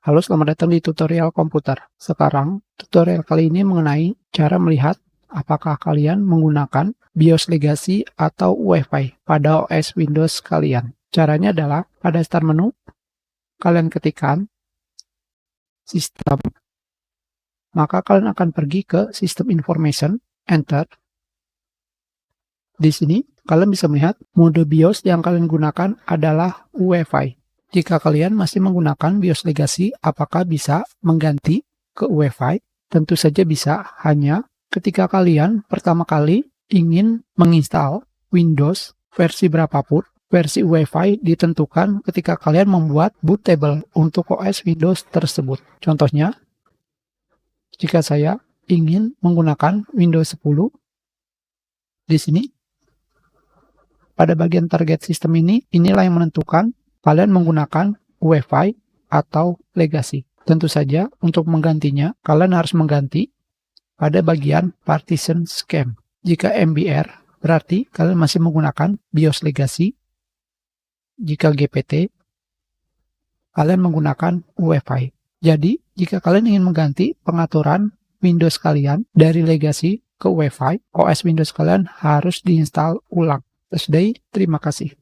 Halo, selamat datang di tutorial komputer. Sekarang, tutorial kali ini mengenai cara melihat apakah kalian menggunakan BIOS Legacy atau UEFI pada OS Windows kalian. Caranya adalah pada start menu, kalian ketikkan sistem, maka kalian akan pergi ke System Information, enter. Di sini, kalian bisa melihat mode BIOS yang kalian gunakan adalah UEFI. Jika kalian masih menggunakan BIOS Legacy, apakah bisa mengganti ke UEFI? Tentu saja bisa, hanya ketika kalian pertama kali ingin menginstal Windows versi berapapun, versi UEFI ditentukan ketika kalian membuat boot table untuk OS Windows tersebut. Contohnya, jika saya ingin menggunakan Windows 10, di sini, pada bagian target sistem ini, inilah yang menentukan kalian menggunakan UEFI atau Legacy. Tentu saja, untuk menggantinya, kalian harus mengganti pada bagian Partition Scheme. Jika MBR, berarti kalian masih menggunakan BIOS Legacy. Jika GPT, kalian menggunakan UEFI. Jadi, jika kalian ingin mengganti pengaturan Windows kalian dari Legacy ke UEFI, OS Windows kalian harus diinstal ulang. Terima kasih.